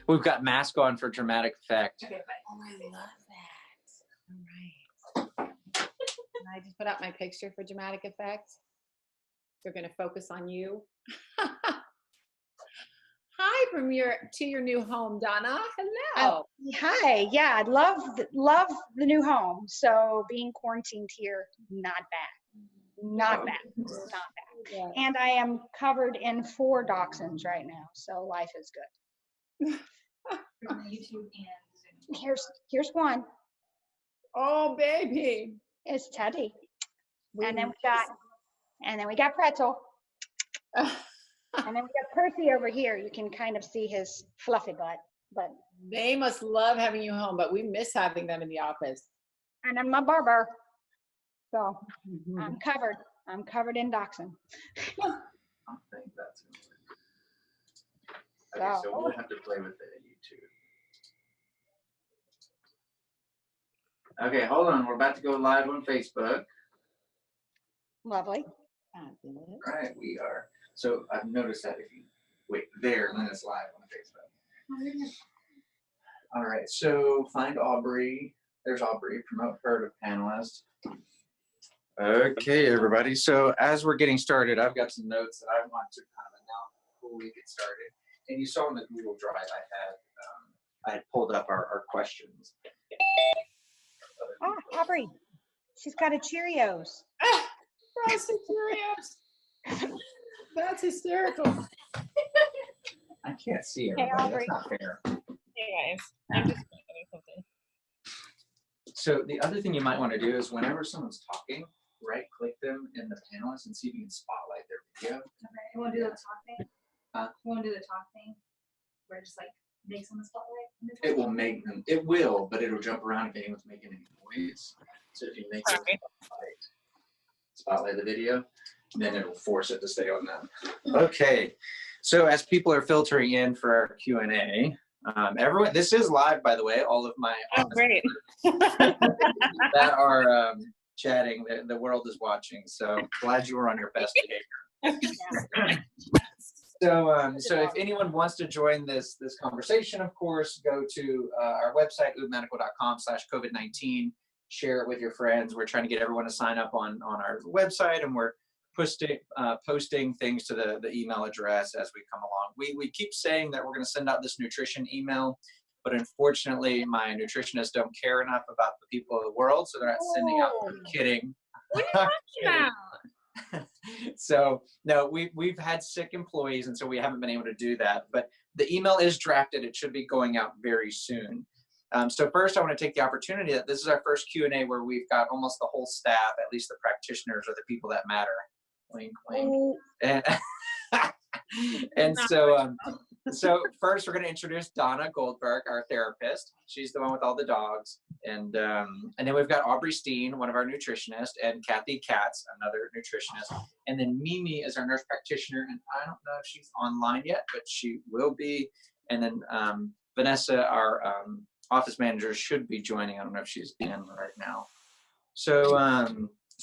We've got mask on for dramatic effect. Okay, bye. Oh, I love that. All right. And I just put up my picture for dramatic effect. They're going to focus on you. Hi from your new home, Donna. Hello. Hi. Yeah, I love the new home. So being quarantined here, not bad. Not bad. Not bad. Yeah. And I am covered in 4 dachshunds right now, so life is good. YouTube and Zoom. Here's one. Oh, baby. It's Teddy. And then we got Pretzel. And then we got Percy over here. You can kind of see his fluffy butt. But They must love having you home, but we miss having them in the office. and I'm my barber. So Mhm. I'm covered. I'm covered in dachshund. I think that's it. Okay, so we'll have to play with the YouTube. Okay, hold on. We're about to go live on Facebook. Lovely. Fabulous. All right, we are. So I've noticed that if you wait there, then it's live on Facebook. All right, so find Aubrey. There's Aubrey, promote her to panelist. Okay, everybody. So as we're getting started, I've got some notes that I want to kind of announce before we get started. And you saw in the Google Drive I had pulled up our questions. Oh, Aubrey. She's got a Cheerios. Frosted Cheerios. That's hysterical. I can't see Hey, everybody. Aubrey. That's not fair. Hey guys, I'm just doing something. So the other thing you might want to do is whenever someone's talking, right-click them in the panelists and see if you can spotlight their video. Okay, you want to do the talk thing? Huh? You want to do the talk thing? Where it just like makes them the spotlight? It will make them. It will, but it'll jump around if anyone's making any noise. So if you make it spotlight the video, then it'll force it to stay on them. Okay. So as people are filtering in for our Q&A, everyone, this is live, by the way. All of my Great. that are chatting, the world is watching. So glad you were on your best behavior. So if anyone wants to join this conversation, of course, go to our website, oubemedical.com/COVID-19. Share it with your friends. We're trying to get everyone to sign up on our website, and we're posting things to the email address as we come along. We keep saying that we're going to send out this nutrition email, but unfortunately, my nutritionists don't care enough about the people of the world, so they're not sending out. I'm kidding. What are you talking about? So no, we've had sick employees, and so we haven't been able to do that. But the email is drafted. It should be going out very soon. So first, I want to take the opportunity that this is our first Q&A where we've got almost the whole staff, at least the practitioners are the people that matter. Wink, wink. And so first we're going to introduce Donna Goldberg, our therapist. She's the one with all the dogs. And then we've got Aubrey Steen, one of our nutritionists, and Kathy Katz, another nutritionist. And then Mimi is our nurse practitioner. And I don't know if she's online yet, but she will be. And then Vanessa, our office manager, should be joining. I don't know if she's in right now. So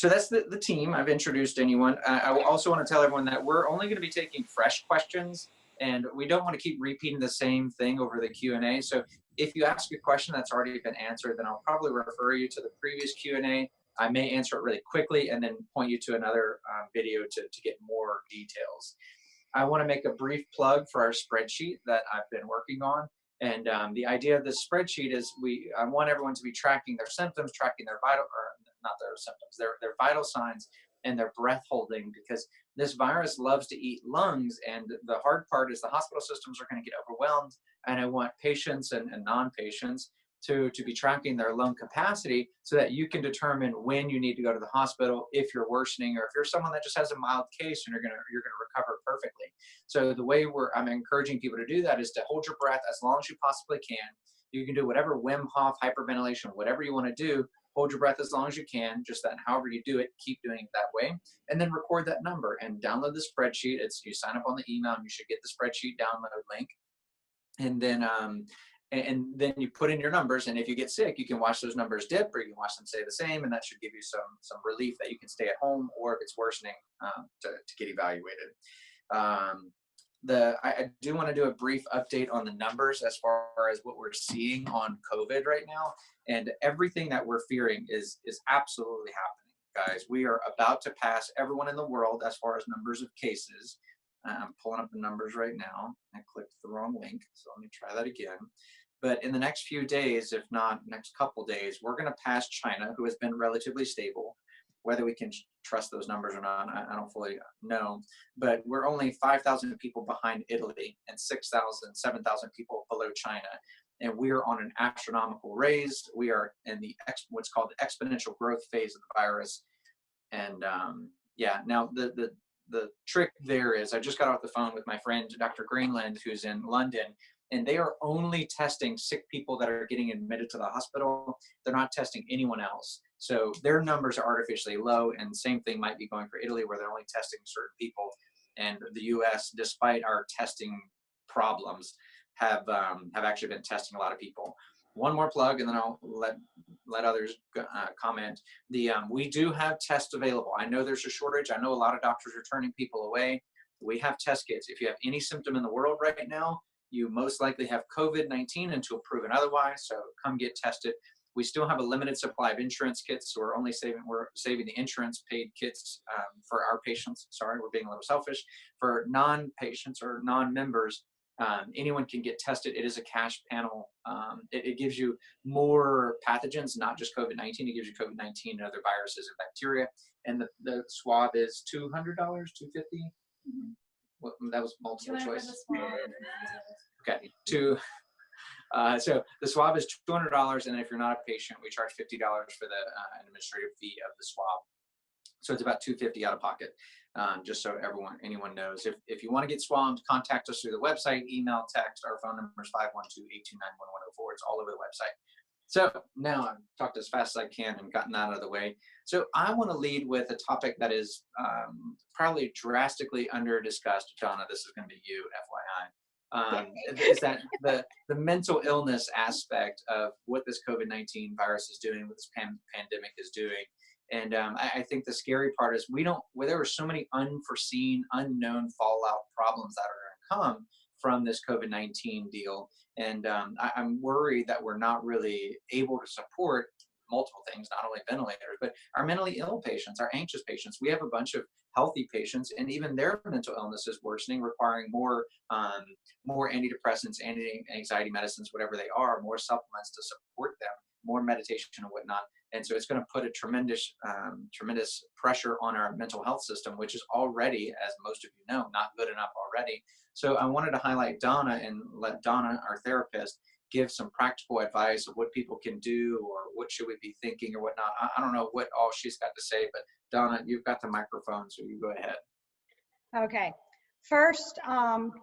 that's the team. I've introduced anyone. I also want to tell everyone that we're only going to be taking fresh questions, and we don't want to keep repeating the same thing over the Q&A. So if you ask a question that's already been answered, then I'll probably refer you to the previous Q&A. I may answer it really quickly and then point you to another video to get more details. I want to make a brief plug for our spreadsheet that I've been working on. And the idea of this spreadsheet is I want everyone to be tracking their symptoms, tracking their not their symptoms, their vital signs and their breath holding, because this virus loves to eat lungs. And the hard part is the hospital systems are going to get overwhelmed. And I want patients and non-patients to be tracking their lung capacity so that you can determine when you need to go to the hospital if you're worsening, or if you're someone that just has a mild case and you're gonna recover perfectly. So the way I'm encouraging people to do that is to hold your breath as long as you possibly can. You can do whatever Wim Hof, hyperventilation, whatever you want to do. Hold your breath as long as you can. Just that, however you do it, keep doing it that way, and then record that number and download the spreadsheet. You sign up on the email, and you should get the spreadsheet download link, and then you put in your numbers. And if you get sick, you can watch those numbers dip, or you can watch them stay the same, and that should give you some relief that you can stay at home, or if it's worsening, to get evaluated. I do want to do a brief update on the numbers as far as what we're seeing on COVID right now, and everything that we're fearing is absolutely happening, guys. We are about to pass everyone in the world as far as numbers of cases. I'm pulling up the numbers right now. I clicked the wrong link, so let me try that again. But in the next few days, if not next couple days, we're going to pass China, who has been relatively stable. Whether we can trust those numbers or not, I don't fully know. But we're only 5,000 people behind Italy and 6,000, 7,000 people below China. And we are on an astronomical raise. We are in the what's called the exponential growth phase of the virus. And yeah, now the trick there is, I just got off the phone with my friend, Dr. Greenland, who's in London, and they are only testing sick people that are getting admitted to the hospital. They're not testing anyone else. So their numbers are artificially low, and same thing might be going for Italy, where they're only testing certain people. And the US, despite our testing problems, have actually been testing a lot of people. One more plug, and then I'll let others comment. We do have tests available. I know there's a shortage. I know a lot of doctors are turning people away. We have test kits. If you have any symptom in the world right now, you most likely have COVID-19 until proven otherwise. So come get tested. We still have a limited supply of insurance kits, so we're saving the insurance paid kits for our patients. Sorry, we're being a little selfish. For non-patients or non-members, anyone can get tested. It is a cash panel. It gives you more pathogens, not just COVID-19. It gives you COVID-19 and other viruses and bacteria. And the swab is $200, $250. Mm-hmm. Well, that was multiple choice. Okay, so the swab is $200, and if you're not a patient, we charge $50 for the administrative fee of the swab. So it's about $250 out of pocket. Just so anyone knows. If you want to get swabbed, contact us through the website, email, text. Our phone number is 512-829-1104. It's all over the website. So now I've talked as fast as I can and gotten that out of the way. So I want to lead with a topic that is probably drastically under discussed. Donna, this is going to be you, FYI. Is that the mental illness aspect of what this COVID-19 virus is doing, what this pandemic is doing. And I think the scary part is there are so many unforeseen, unknown fallout problems that are going to come from this COVID-19 deal. And I'm worried that we're not really able to support multiple things, not only ventilators, but our mentally ill patients, our anxious patients. We have a bunch of healthy patients, and even their mental illness is worsening, requiring more antidepressants, anti-anxiety medicines, whatever they are, more supplements to support them, more meditation and whatnot. And so it's going to put a tremendous pressure on our mental health system, which is already, as most of you know, not good enough already. So I wanted to highlight Donna and let Donna, our therapist, give some practical advice of what people can do or what should we be thinking or whatnot. I don't know what all she's got to say, but Donna, you've got the microphone, so you go ahead. Okay. First,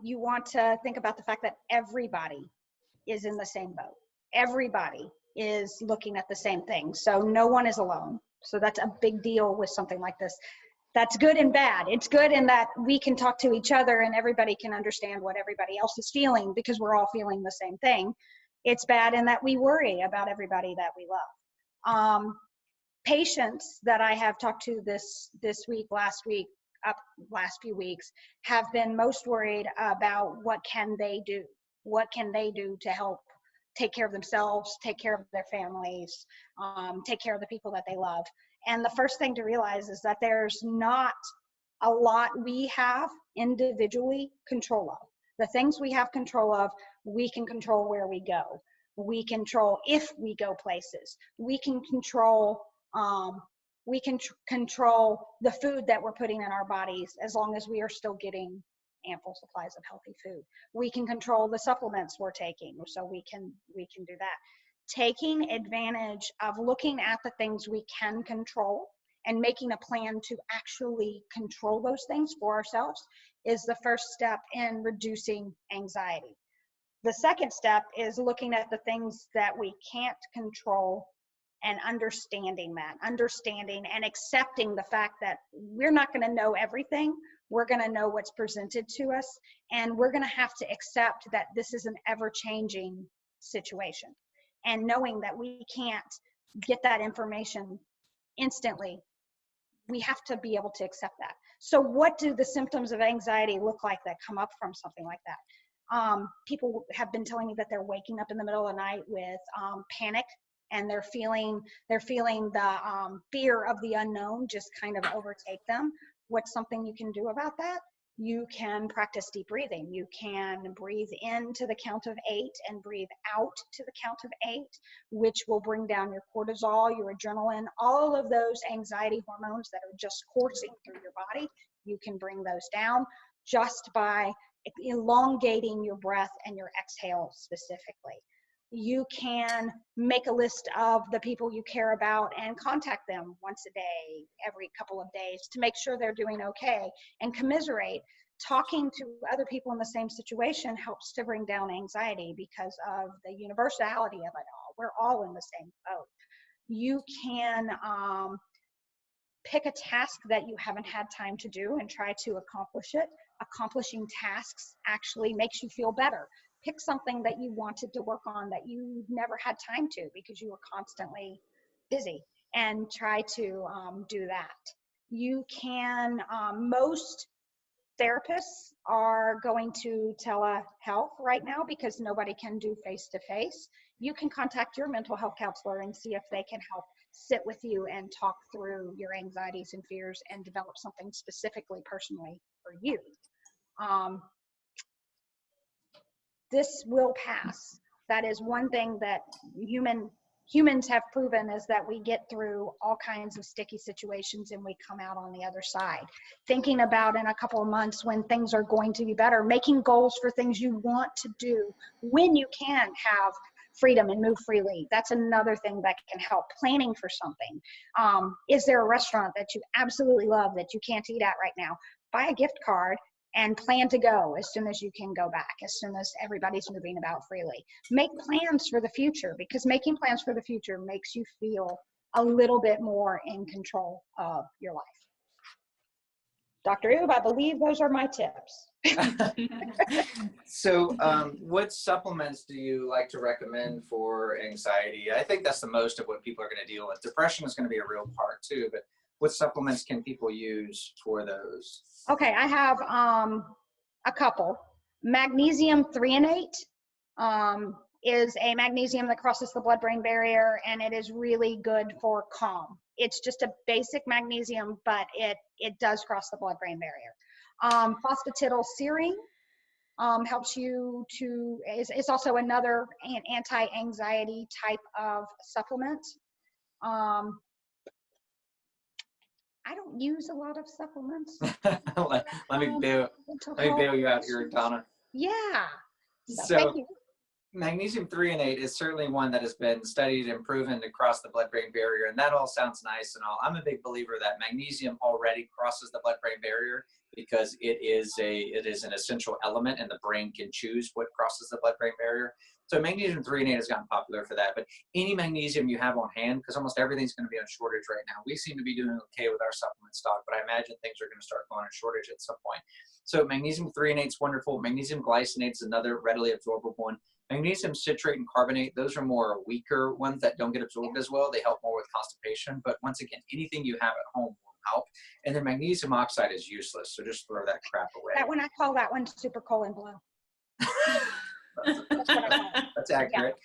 you want to think about the fact that everybody is in the same boat. Everybody is looking at the same thing. So no one is alone. So that's a big deal with something like this. That's good and bad. It's good in that we can talk to each other and everybody can understand what everybody else is feeling because we're all feeling the same thing. It's bad in that we worry about everybody that we love. Patients that I have talked to this week, last few weeks, have been most worried about what can they do? What can they do to help take care of themselves, take care of their families, take care of the people that they love? And the first thing to realize is that there's not a lot we have individually control of. The things we have control of, we can control where we go. We control if we go places. We can control control the food that we're putting in our bodies as long as we are still getting ample supplies of healthy food. We can control the supplements we're taking, so we can do that. Taking advantage of looking at the things we can control and making a plan to actually control those things for ourselves is the first step in reducing anxiety. The second step is looking at the things that we can't control and understanding and accepting the fact that we're not going to know everything. We're going to know what's presented to us, and we're going to have to accept that this is an ever-changing situation. And knowing that we can't get that information instantly we have to be able to accept that. So what do the symptoms of anxiety look like that come up from something like that? People have been telling me that they're waking up in the middle of the night with panic, and they're feeling the fear of the unknown just kind of overtake them. What's something you can do about that? You can practice deep breathing. You can breathe in to the count of 8 and breathe out to the count of 8, which will bring down your cortisol, your adrenaline, all of those anxiety hormones that are just coursing through your body. You can bring those down just by elongating your breath and your exhale specifically. You can make a list of the people you care about and contact them once a day, every couple of days, to make sure they're doing okay and commiserate. Talking to other people in the same situation helps to bring down anxiety because of the universality of it all. We're all in the same boat. You can pick a task that you haven't had time to do and try to accomplish it. Accomplishing tasks actually makes you feel better. Pick something that you wanted to work on that you never had time to because you were constantly busy, and try to do that. You can, most therapists are going to telehealth right now because nobody can do face-to-face. You can contact your mental health counselor and see if they can help sit with you and talk through your anxieties and fears and develop something specifically personally for you. This will pass. That is one thing that humans have proven, is that we get through all kinds of sticky situations and we come out on the other side. Thinking about in a couple of months when things are going to be better, making goals for things you want to do when you can have freedom and move freely. That's another thing that can help. Planning for something. Is there a restaurant that you absolutely love that you can't eat at right now? Buy a gift card and plan to go as soon as you can go back, as soon as everybody's moving about freely. Make plans for the future, because making plans for the future makes you feel a little bit more in control of your life. Dr. Oubre, I believe those are my tips. So what supplements do you like to recommend for anxiety? I think that's the most of what people are going to deal with. Depression is going to be a real part too, but what supplements can people use for those? Okay, I have a couple. Magnesium threonate is a magnesium that crosses the blood-brain barrier, and it is really good for calm. It's just a basic magnesium, but it does cross the blood-brain barrier. Phosphatidylserine helps you to, it's also another anti-anxiety type of supplement. I don't use a lot of supplements. let me bail you out here, Donna. Yeah. So thank you. Magnesium threonate is certainly one that has been studied and proven to cross the blood-brain barrier, and that all sounds nice and all. I'm a big believer that magnesium already crosses the blood-brain barrier because it is an essential element, and the brain can choose what crosses the blood-brain barrier. So magnesium threonate has gotten popular for that, but any magnesium you have on hand, because almost everything's going to be on shortage right now. We seem to be doing okay with our supplement stock, but I imagine things are going to start going on shortage at some point. So magnesium threonate is wonderful. Magnesium glycinate is another readily absorbable one. Magnesium citrate and carbonate, those are more weaker ones that don't get absorbed as well. They help more with constipation, but once again, anything you have at home will help. And then magnesium oxide is useless, so just throw that crap away. That one, I call that one super colon blue. That's what I call it. That's accurate.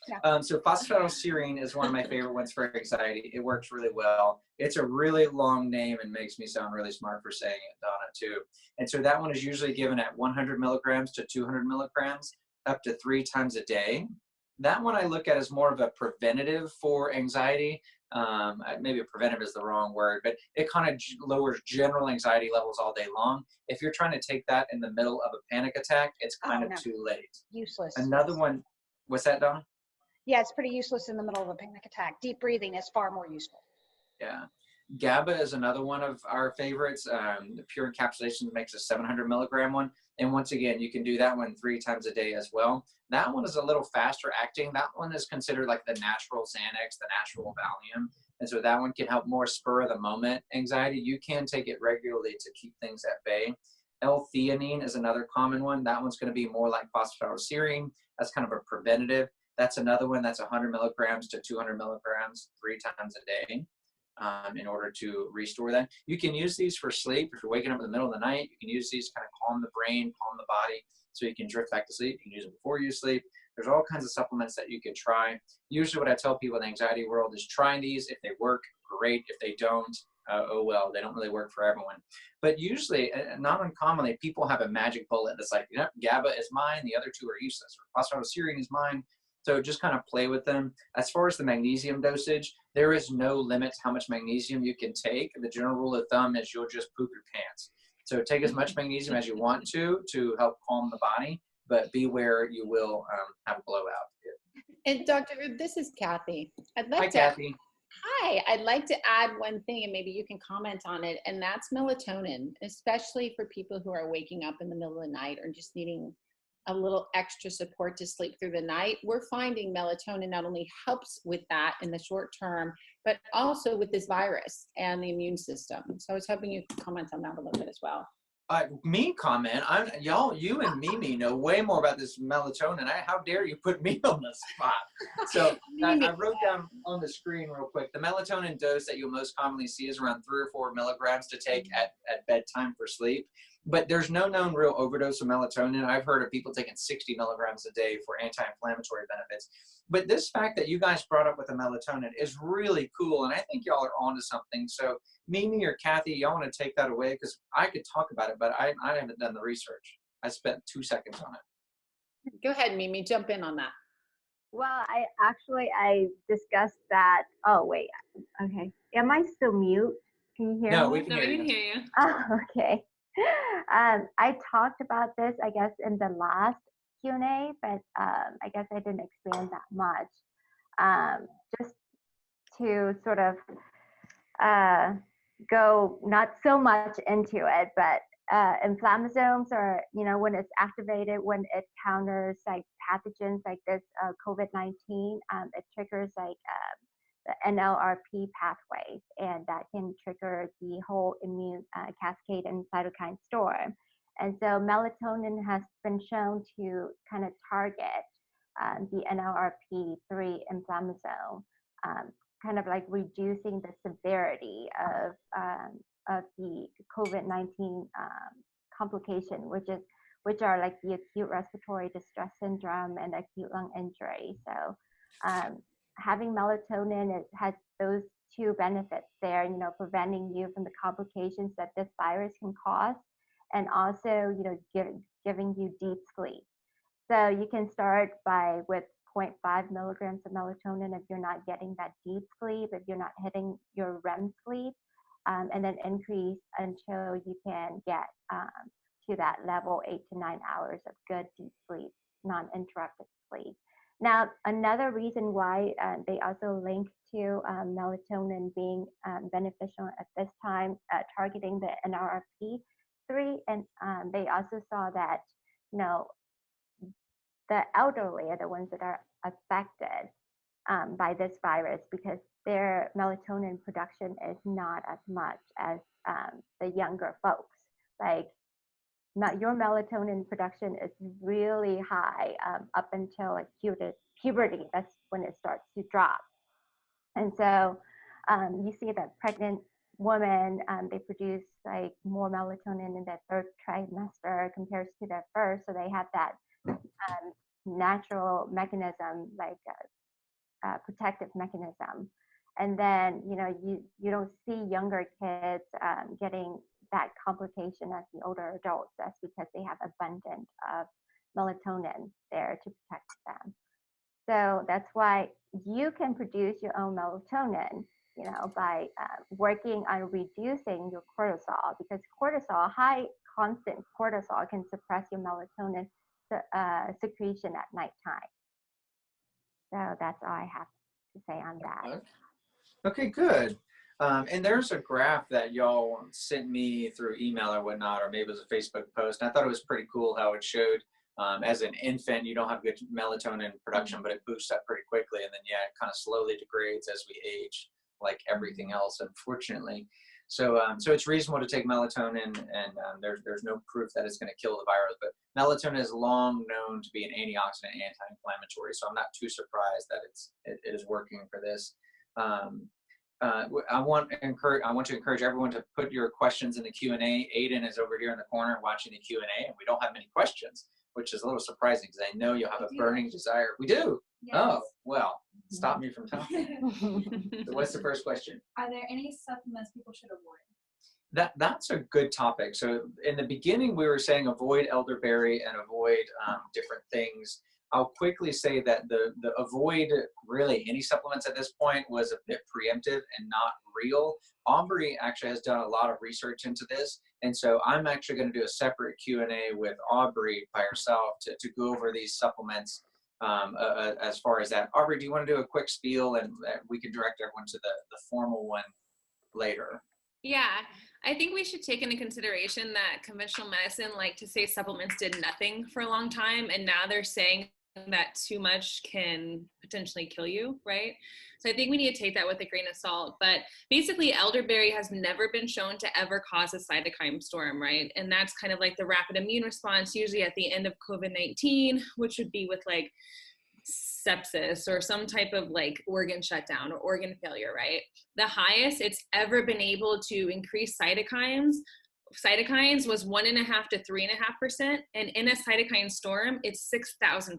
Yeah. So phosphatidylserine is one of my favorite ones for anxiety. It works really well. It's a really long name and makes me sound really smart for saying it, Donna, too. And so that one is usually given at 100 milligrams to 200 milligrams, up to 3 times a day. That one I look at as more of a preventative for anxiety. Maybe preventative is the wrong word, but it kind of lowers general anxiety levels all day long. If you're trying to take that in the middle of a panic attack, it's kind of too late. Useless. Another one, what's that, Donna? Yeah, it's pretty useless in the middle of a panic attack. Deep breathing is far more useful. Yeah. GABA is another one of our favorites. The pure encapsulation makes a 700 milligram one. And once again, you can do that one 3 times a day as well. That one is a little faster acting. That one is considered like the natural Xanax, the natural Valium. And so that one can help more spur of the moment anxiety. You can take it regularly to keep things at bay. L-theanine is another common one. That one's going to be more like phosphatidylserine. That's kind of a preventative. That's another one that's 100 milligrams to 200 milligrams 3 times a day. in order to restore that. You can use these for sleep. If you're waking up in the middle of the night, you can use these to kind of calm the brain, calm the body, so you can drift back to sleep. You can use them before you sleep. There's all kinds of supplements that you could try. Usually what I tell people in the anxiety world is try these. If they work, great. If they don't, oh well, they don't really work for everyone. But usually, not uncommonly, people have a magic bullet that's like, GABA is mine, the other two are useless, or phosphatidylserine is mine. So just kind of play with them. As far as the magnesium dosage, there is no limit to how much magnesium you can take. The general rule of thumb is you'll just poop your pants. So take as much magnesium as you want to help calm the body, but beware, you will have a blowout. And Dr. This is Kathy. Hi, Kathy. Hi, I'd like to add one thing, and maybe you can comment on it, and that's melatonin, especially for people who are waking up in the middle of the night or just needing a little extra support to sleep through the night. We're finding melatonin not only helps with that in the short term, but also with this virus and the immune system. So I was hoping you could comment on that a little bit as well. Me comment. You and Mimi know way more about this melatonin. How dare you put me on the spot? So I wrote down on the screen real quick. The melatonin dose that you'll most commonly see is around 3 or 4 milligrams to take at bedtime for sleep. But there's no known real overdose of melatonin. I've heard of people taking 60 milligrams a day for anti-inflammatory benefits. But this fact that you guys brought up with the melatonin is really cool, and I think y'all are onto something. So Mimi or Kathy, y'all want to take that away? Because I could talk about it, but I haven't done the research. I spent 2 seconds on it. Go ahead, Mimi, jump in on that. Well, I discussed that. Oh, wait. Okay. Am I still mute? Can you hear me? No, we can hear you. Oh, okay. I talked about this, I guess, in the last Q&A, but I guess I didn't expand that much. Just to sort of go not so much into it, but inflammasomes are, when it's activated, when it counters like pathogens like this COVID-19, it triggers like the NLRP pathways, and that can trigger the whole immune cascade and cytokine storm. And so melatonin has been shown to kind of target the NLRP3 inflammasome, kind of like reducing the severity of the COVID-19 complication, which are like the acute respiratory distress syndrome and acute lung injury. So having melatonin has those two benefits there, preventing you from the complications that this virus can cause, and also, giving you deep sleep. So you can start with 0.5 milligrams of melatonin if you're not getting that deep sleep, if you're not hitting your REM sleep, and then increase until you can get to that level, 8 to 9 hours of good deep sleep, non-interrupted sleep. Now, another reason why they also link to melatonin being beneficial at this time, targeting the NLRP3, and they also saw that, the elderly are the ones that are affected by this virus because their melatonin production is not as much as the younger folks. Like, your melatonin production is really high up until like puberty. That's when it starts to drop. And so you see that pregnant women, they produce like more melatonin in their third trimester compared to their first. So they have that natural mechanism, like a protective mechanism. And then, you don't see younger kids getting that complication as the older adults. That's because they have abundance of melatonin there to protect them. So that's why you can produce your own melatonin, by working on reducing your cortisol, because high constant cortisol can suppress your melatonin secretion at nighttime. So that's all I have to say on that. Okay, good. And there's a graph that y'all sent me through email or whatnot, or maybe it was a Facebook post. And I thought it was pretty cool how it showed as an infant, you don't have good melatonin production, but it boosts up pretty quickly. And then, it kind of slowly degrades as we age, like everything else, unfortunately. So it's reasonable to take melatonin, and there's no proof that it's going to kill the virus. But melatonin is long known to be an antioxidant, anti-inflammatory. So I'm not too surprised that it is working for this. I want to encourage everyone to put your questions in the Q&A. Aiden is over here in the corner watching the Q&A, and we don't have many questions, which is a little surprising because I know you'll have a burning desire. We do. Yes. Oh, well, stop me from talking. So what's the first question? Are there any supplements people should avoid? That's a good topic. So in the beginning, we were saying avoid elderberry and avoid different things. I'll quickly say that the avoid really any supplements at this point was a bit preemptive and not real. Aubrey actually has done a lot of research into this. And so I'm actually going to do a separate Q&A with Aubrey by herself to go over these supplements as far as that. Aubrey, do you want to do a quick spiel and we can direct everyone to the formal one later? Yeah, I think we should take into consideration that conventional medicine like to say supplements did nothing for a long time, and now they're saying that too much can potentially kill you, right? So I think we need to take that with a grain of salt. But basically, elderberry has never been shown to ever cause a cytokine storm, right? And that's kind of like the rapid immune response, usually at the end of COVID-19, which would be with like sepsis or some type of like organ shutdown or organ failure, right? The highest it's ever been able to increase cytokines was 1.5 to 3.5%, and in a cytokine storm, it's 6,000%.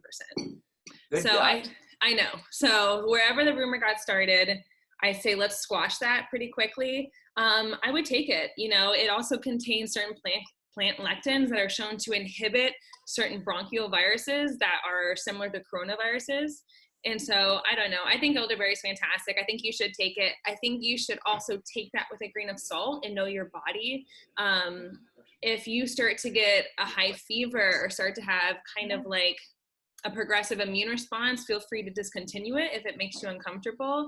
So I know. So wherever the rumor got started, I say let's squash that pretty quickly. I would take it. You know, it also contains certain plant lectins that are shown to inhibit certain bronchial viruses that are similar to coronaviruses. And so, I don't know. I think elderberry is fantastic. I think you should take it. I think you should also take that with a grain of salt and know your body. If you start to get a high fever or start to have kind of like a progressive immune response, feel free to discontinue it if it makes you uncomfortable.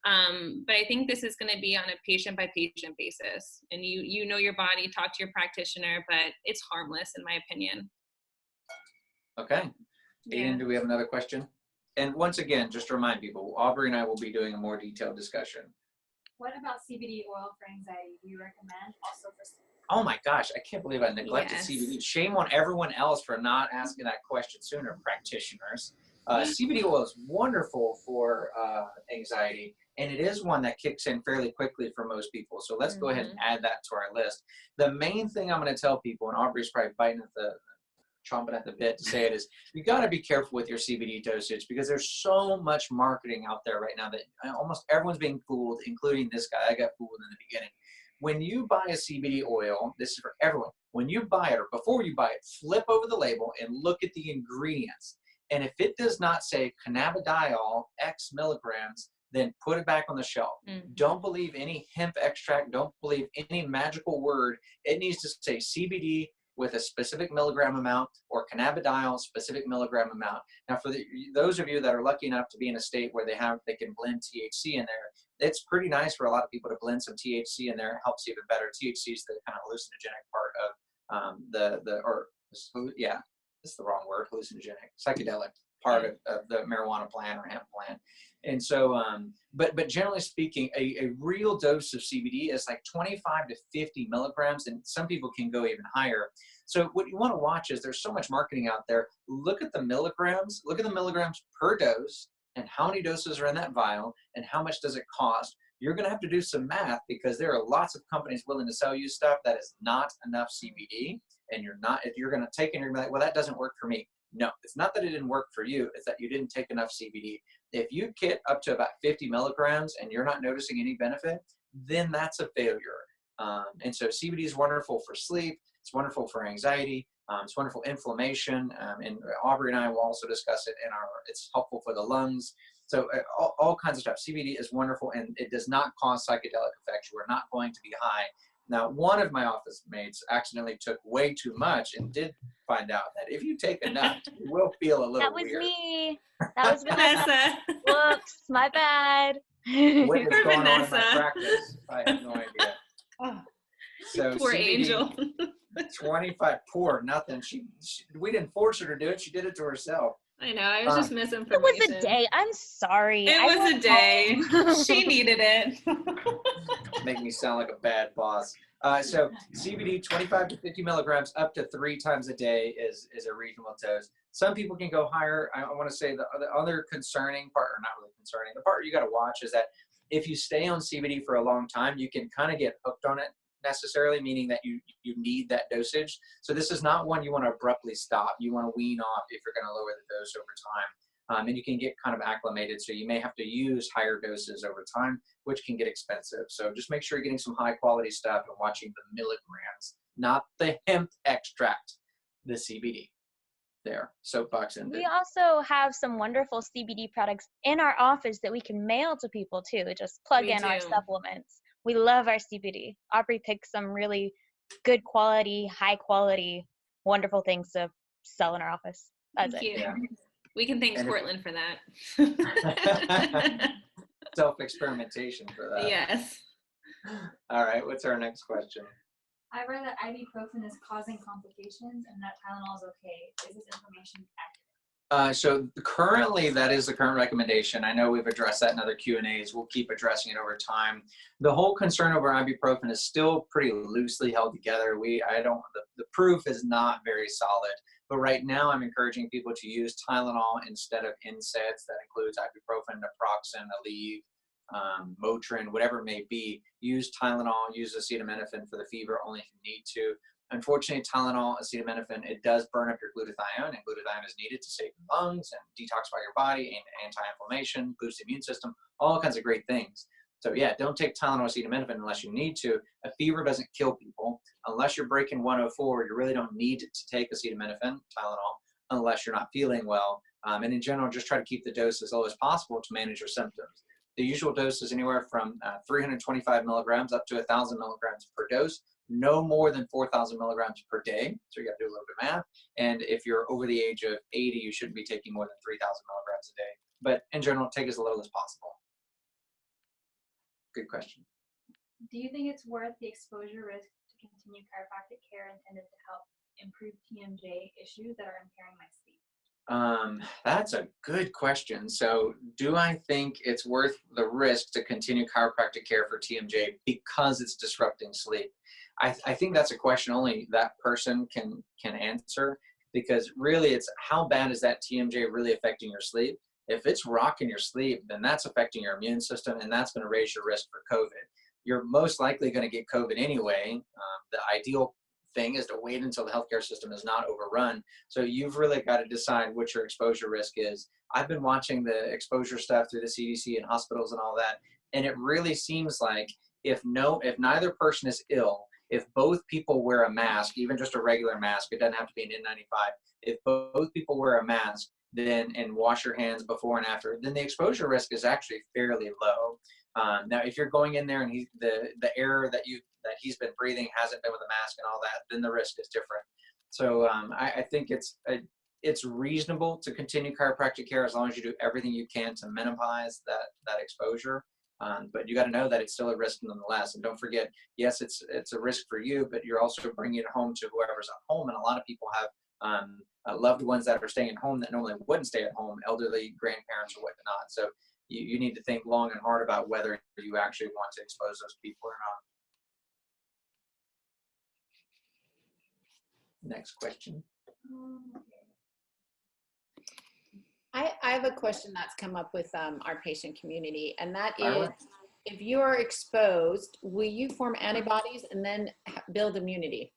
But I think this is going to be on a patient-by-patient basis. And you know your body, talk to your practitioner, but it's harmless in my opinion. Okay. Aiden, do we have another question? And once again, just to remind people, Aubrey and I will be doing a more detailed discussion. What about CBD oil for anxiety? Do you recommend also for sleep? Oh my gosh, I can't believe I neglected CBD. Shame on everyone else for not asking that question sooner, practitioners. CBD oil is wonderful for anxiety, and it is one that kicks in fairly quickly for most people. So let's go ahead and add that to our list. The main thing I'm going to tell people, and Aubrey's probably chomping at the bit to say it, is you got to be careful with your CBD dosage because there's so much marketing out there right now that almost everyone's being fooled, including this guy. I got fooled in the beginning. When you buy a CBD oil, this is for everyone. When you buy it or before you buy it, flip over the label and look at the ingredients. And if it does not say cannabidiol X milligrams, then put it back on the shelf. Don't believe any hemp extract. Don't believe any magical word. It needs to say CBD with a specific milligram amount or cannabidiol specific milligram amount. Now, for those of you that are lucky enough to be in a state where they can blend THC in there, it's pretty nice for a lot of people to blend some THC in there. It helps even better. THC is the kind of hallucinogenic part of it's the wrong word, hallucinogenic, psychedelic part of the marijuana plant or hemp plant. And so, but generally speaking, a real dose of CBD is like 25 to 50 milligrams, and some people can go even higher. So what you want to watch is there's so much marketing out there. Look at the milligrams per dose and how many doses are in that vial and how much does it cost. You're going to have to do some math because there are lots of companies willing to sell you stuff that is not enough CBD, and if you're going to take it and you're going to be like, well, that doesn't work for me. No, it's not that it didn't work for you. It's that you didn't take enough CBD. If you get up to about 50 milligrams and you're not noticing any benefit, then that's a failure. And so CBD is wonderful for sleep. It's wonderful for anxiety. It's wonderful inflammation. And Aubrey and I will also discuss it it's helpful for the lungs. So all kinds of stuff. CBD is wonderful, and it does not cause psychedelic effects. You are not going to be high. Now, one of my office mates accidentally took way too much and did find out that if you take enough, you will feel a little weird. That was me. That was Vanessa. Whoops, my bad. What is Poor going on in Vanessa. my practice? I have no idea. Oh, So poor CBD, angel. 25, poor, nothing. We didn't force her to do it. She did it to herself. I know, I was just misinformation. It was a day. I'm sorry. It was a day. She needed it. Make me sound like a bad boss. So CBD 25 to 50 milligrams up to 3 times a day is a reasonable dose. Some people can go higher. I want to say the other concerning part, or not really concerning, the part you got to watch is that If you stay on CBD for a long time, you can kind of get hooked on it necessarily, meaning that you need that dosage. So this is not one you want to abruptly stop. You want to wean off if you're going to lower the dose over time. And you can get kind of acclimated. So you may have to use higher doses over time, which can get expensive. So just make sure you're getting some high quality stuff and watching the milligrams, not the hemp extract, the CBD. There, soapbox ended. We also have some wonderful CBD products in our office that we can mail to people too. Just plug in our supplements. We love our CBD. Aubrey picked some really good quality, high quality, wonderful things to sell in our office. That's Thank it. you. Yeah. We can thank Portland for that. Self-experimentation for that. Yes. All right, what's our next question? I read that ibuprofen is causing complications and that Tylenol is okay. Is this information accurate? So currently, that is the current recommendation. I know we've addressed that in other Q&As. We'll keep addressing it over time. The whole concern over ibuprofen is still pretty loosely held together. The proof is not very solid. But right now, I'm encouraging people to use Tylenol instead of NSAIDs. That includes ibuprofen, naproxen, Aleve, Motrin, whatever it may be. Use Tylenol, use acetaminophen for the fever only if you need to. Unfortunately, Tylenol, acetaminophen, it does burn up your glutathione, and glutathione is needed to save your lungs and detoxify your body, and anti-inflammation, boost the immune system, all kinds of great things. So yeah, don't take Tylenol, acetaminophen unless you need to. A fever doesn't kill people. Unless you're breaking 104, you really don't need to take acetaminophen, Tylenol, unless you're not feeling well. And in general, just try to keep the dose as low as possible to manage your symptoms. The usual dose is anywhere from 325 milligrams up to 1,000 milligrams per dose. No more than 4,000 milligrams per day. So you got to do a little bit of math. And if you're over the age of 80, you shouldn't be taking more than 3,000 milligrams a day. But in general, take as little as possible. Good question. Do you think it's worth the exposure risk to continue chiropractic care intended to help improve TMJ issues that are impairing my sleep? That's a good question. So do I think it's worth the risk to continue chiropractic care for TMJ because it's disrupting sleep? I think that's a question only that person can answer, because really it's how bad is that TMJ really affecting your sleep? If it's rocking your sleep, then that's affecting your immune system, and that's going to raise your risk for COVID. You're most likely going to get COVID anyway. The ideal thing is to wait until the healthcare system is not overrun. So you've really got to decide what your exposure risk is. I've been watching the exposure stuff through the CDC and hospitals and all that, and it really seems like if neither person is ill, if both people wear a mask, even just a regular mask, it doesn't have to be an N95. If both people wear a mask, then and wash your hands before and after, then the exposure risk is actually fairly low. Now, if you're going in there and the air that he's been breathing hasn't been with a mask and all that, then the risk is different. So I think it's reasonable to continue chiropractic care as long as you do everything you can to minimize that exposure. But you got to know that it's still a risk nonetheless. And don't forget, yes, it's a risk for you, but you're also bringing it home to whoever's at home. And a lot of people have loved ones that are staying at home that normally wouldn't stay at home, elderly, grandparents, or whatnot. So you need to think long and hard about whether you actually want to expose those people or not. Next question. I have a question that's come up with our patient community, and that is, if you are exposed, will you form antibodies and then build immunity?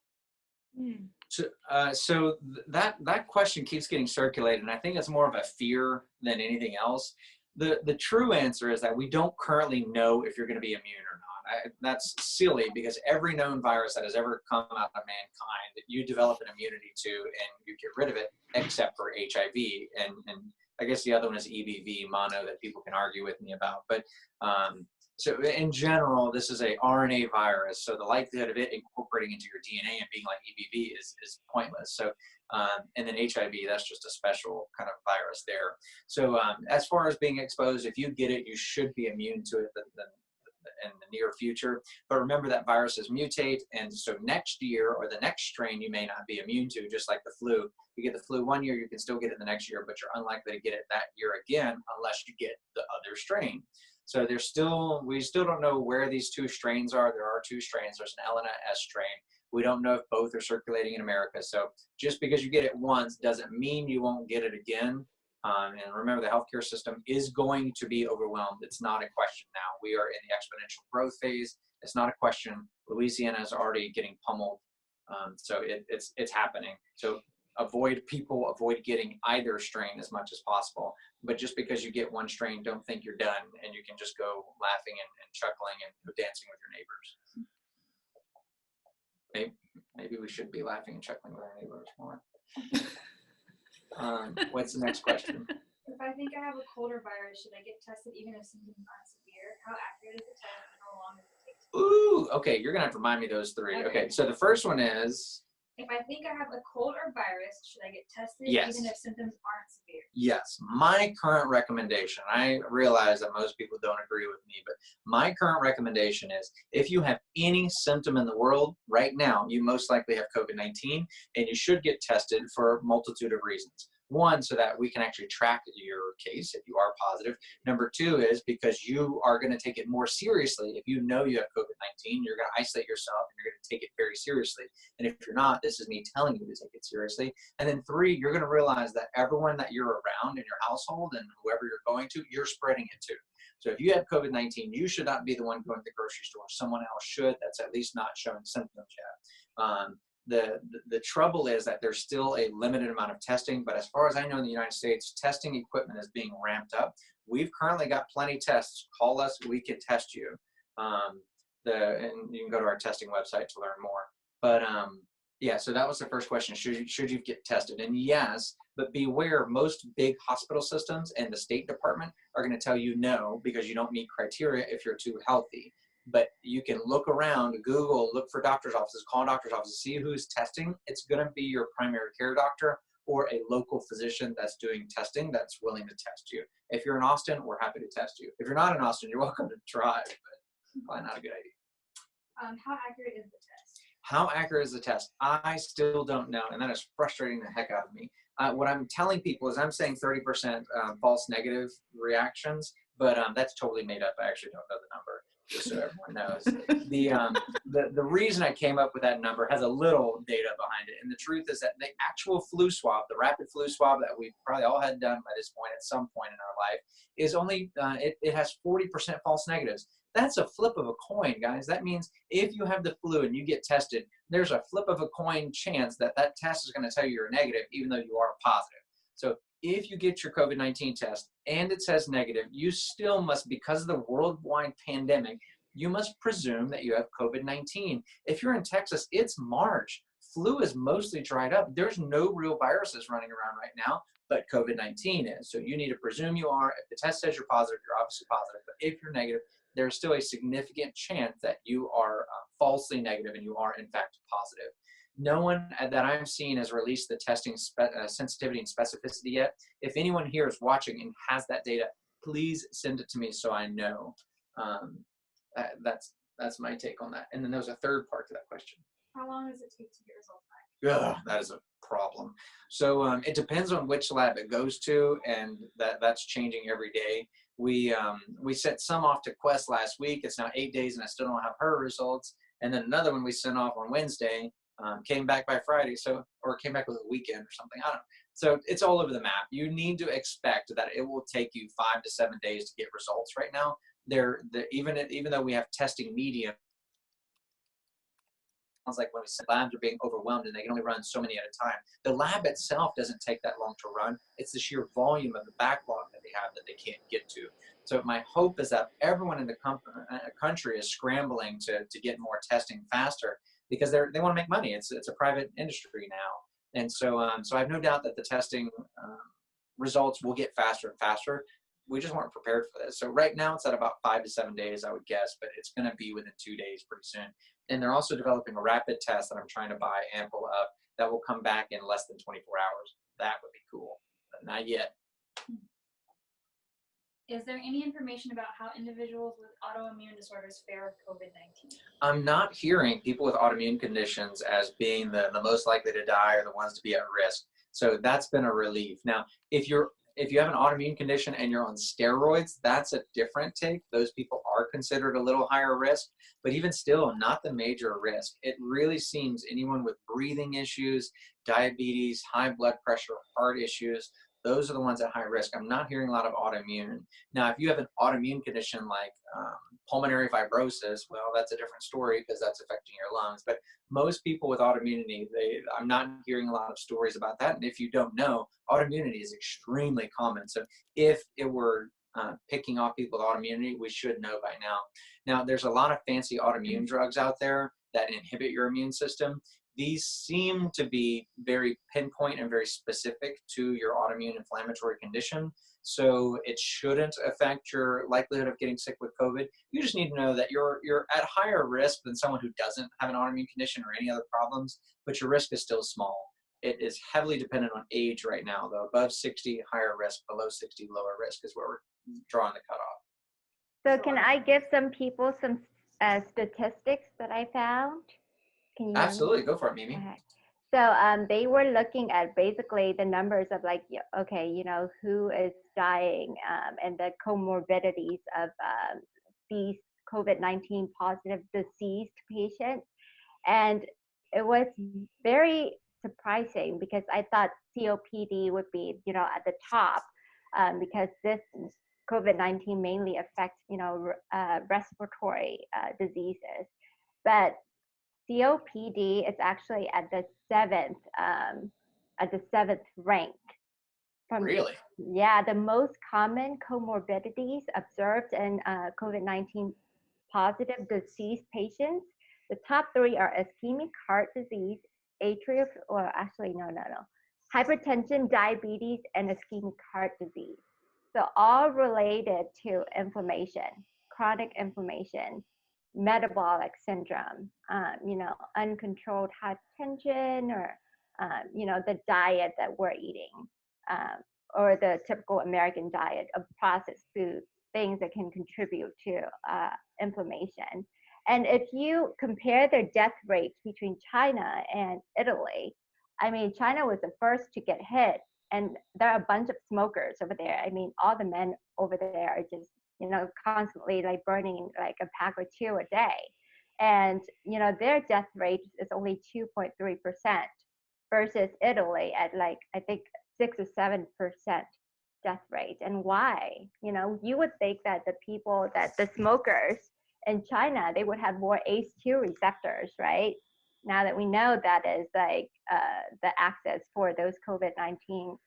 So that question keeps getting circulated, and I think it's more of a fear than anything else. The true answer is that we don't currently know if you're going to be immune or not. That's silly, because every known virus that has ever come out of mankind, you develop an immunity to and you get rid of it, except for HIV. And I guess the other one is EBV, mono, that people can argue with me about. But so in general, this is a RNA virus. So the likelihood of it incorporating into your DNA and being like EBV is pointless. So, and then HIV, that's just a special kind of virus there. So as far as being exposed, if you get it, you should be immune to it in the near future. But remember that viruses mutate. And so next year or the next strain, you may not be immune to, just like the flu. You get the flu one year, you can still get it the next year, but you're unlikely to get it that year again unless you get the other strain. So we still don't know where these two strains are. There are two strains. There's an L and an S strain. We don't know if both are circulating in America. So just because you get it once doesn't mean you won't get it again. And remember, the healthcare system is going to be overwhelmed. It's not a question now. We are in the exponential growth phase. It's not a question. Louisiana is already getting pummeled. So it's happening. So avoid getting either strain as much as possible. But just because you get one strain, don't think you're done and you can just go laughing and chuckling and dancing with your neighbors. Maybe we should be laughing and chuckling with our neighbors more. What's the next question? If I think I have a cold or virus, should I get tested even if symptoms aren't severe? How accurate is the test and how long does it take? Ooh, okay, you're gonna have to remind me those three. Okay, so the first one is, if I think I have a cold or virus, should I get tested yes, even if symptoms aren't severe? Yes, my current recommendation, I realize that most people don't agree with me, but my current recommendation is if you have any symptom in the world right now, you most likely have COVID-19, and you should get tested for a multitude of reasons. One, so that we can actually track your case if you are positive. Number two is because you are going to take it more seriously. If you know you have COVID-19, you're going to isolate yourself and you're going to take it very seriously. And if you're not, this is me telling you to take it seriously. And then three, you're going to realize that everyone that you're around in your household and whoever you're going to, you're spreading it to. So if you have COVID-19, you should not be the one going to the grocery store. Someone else should, that's at least not showing symptoms yet. The trouble is that there's still a limited amount of testing, but as far as I know in the United States, testing equipment is being ramped up. We've currently got plenty of tests. Call us, we can test you. And you can go to our testing website to learn more. But yeah, so that was the first question. Should you get tested? And yes, but beware, most big hospital systems and the State Department are going to tell you no, because you don't meet criteria if you're too healthy. But you can look around, Google, look for doctor's offices, call doctor's offices, see who's testing. It's going to be your primary care doctor or a local physician that's doing testing that's willing to test you. If you're in Austin, we're happy to test you. If you're not in Austin, you're welcome to try, but probably not a good idea. How accurate is the test? How accurate is the test? I still don't know, and that is frustrating the heck out of me. What I'm telling people is I'm saying 30% false negative reactions, but that's totally made up. I actually don't know the number, just so everyone knows. The reason I came up with that number has a little data behind it, and the truth is that the actual flu swab, the rapid flu swab that we've probably all had done by this point at some point in our life, is only, it has 40% false negatives. That's a flip of a coin, guys. That means if you have the flu and you get tested, there's a flip of a coin chance that that test is going to tell you you're negative, even though you are positive. So if you get your COVID-19 test and it says negative, you still must, because of the worldwide pandemic, you must presume that you have COVID-19. If you're in Texas, it's March. Flu is mostly dried up. There's no real viruses running around right now, but COVID-19 is. So you need to presume you are. If the test says you're positive, you're obviously positive. But if you're negative, there's still a significant chance that you are falsely negative and you are in fact positive. No one that I'm seeing has released the testing sensitivity and specificity yet. If anyone here is watching and has that data, please send it to me so I know. That's my take on that. And then there's a third part to that question. How long does it take to get results back? That is a problem. So it depends on which lab it goes to, and that's changing every day. We sent some off to Quest last week. It's now 8 days and I still don't have her results. And then another one we sent off on Wednesday, came back by Friday, or came back with a weekend or something. I don't know. So it's all over the map. You need to expect that it will take you 5 to 7 days to get results right now. Even though we have testing medium, sounds like when we said labs are being overwhelmed and they can only run so many at a time. The lab itself doesn't take that long to run. It's the sheer volume of the backlog that they have that they can't get to. So my hope is that everyone in the country is scrambling to get more testing faster because they want to make money. It's a private industry now. And so I have no doubt that the testing results will get faster and faster. We just weren't prepared for this. So right now it's at about 5 to 7 days, I would guess, but it's going to be within 2 days pretty soon. And they're also developing a rapid test that I'm trying to buy ample of that will come back in less than 24 hours. That would be cool, but not yet. Is there any information about how individuals with autoimmune disorders fare with COVID-19? I'm not hearing people with autoimmune conditions as being the most likely to die or the ones to be at risk. So that's been a relief. Now, if you have an autoimmune condition and you're on steroids, that's a different take. Those people are considered a little higher risk, but even still, not the major risk. It really seems anyone with breathing issues, diabetes, high blood pressure, heart issues, Those are the ones at high risk. I'm not hearing a lot of autoimmune. Now, if you have an autoimmune condition like pulmonary fibrosis, well, that's a different story because that's affecting your lungs. But most people with autoimmunity, I'm not hearing a lot of stories about that. And if you don't know, autoimmunity is extremely common. So if it were picking off people with autoimmunity, we should know by now. Now, there's a lot of fancy autoimmune drugs out there that inhibit your immune system. These seem to be very pinpoint and very specific to your autoimmune inflammatory condition. So it shouldn't affect your likelihood of getting sick with COVID. You just need to know that you're at higher risk than someone who doesn't have an autoimmune condition or any other problems, but your risk is still small. It is heavily dependent on age right now, though. Above 60, higher risk. Below 60, lower risk is where we're drawing the cutoff. So can I give some people some statistics that I found? Can you hear me? Absolutely, go for it, Mimi. Okay. So they were looking at basically the numbers of like, okay, you know, who is dying and the comorbidities of these COVID-19 positive deceased patients. And it was very surprising because I thought COPD would be, you know, at the top because this COVID-19 mainly affects, you know, respiratory diseases. But COPD is actually at the seventh rank. Really? Yeah, the most common comorbidities observed in COVID-19 positive deceased patients. The top three are ischemic heart disease, hypertension, diabetes, and ischemic heart disease. So all related to inflammation, chronic inflammation, metabolic syndrome, you know, uncontrolled hypertension, or you know, the diet that we're eating, or the typical American diet of processed foods, things that can contribute to inflammation. And if you compare their death rates between China and Italy, I mean, China was the first to get hit, and there are a bunch of smokers over there. I mean, all the men over there are just, you know, constantly like burning like a pack or two a day. And, you know, their death rate is only 2.3% versus Italy at like, I think 6 or 7% death rate. And why? You know, you would think that the smokers in China, they would have more ACE2 receptors, right? Now that we know that is like the access for those COVID-19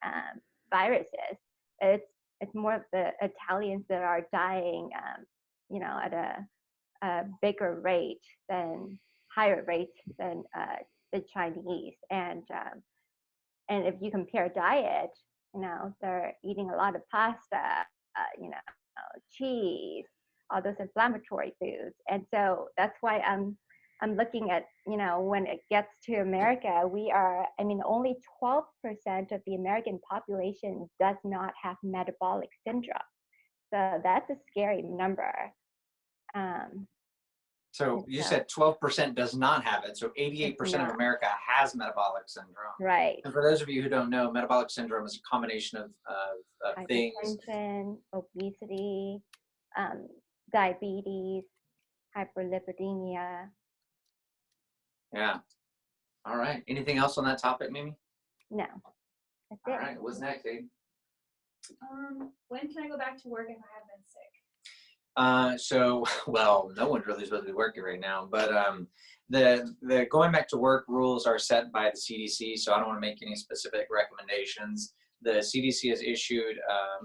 viruses, it's more of the Italians that are dying, you know, at a bigger rate higher rate than the Chinese. And if you compare diet, you know, they're eating a lot of pasta, you know, cheese, all those inflammatory foods. And so that's why I'm looking at, you know, when it gets to America, only 12% of the American population does not have metabolic syndrome. So that's a scary number. So you said 12% does not have it. So 88% of America has metabolic syndrome. Right. And for those of you who don't know, metabolic syndrome is a combination of things. Hypertension, obesity, diabetes, hyperlipidemia. Yeah. All right. Anything else on that topic, Mimi? No. That's it. All right. What's next, Abe? When can I go back to work if I have been sick? Well, no one's really supposed to be working right now, but the going back to work rules are set by the CDC, so I don't want to make any specific recommendations. The CDC has issued,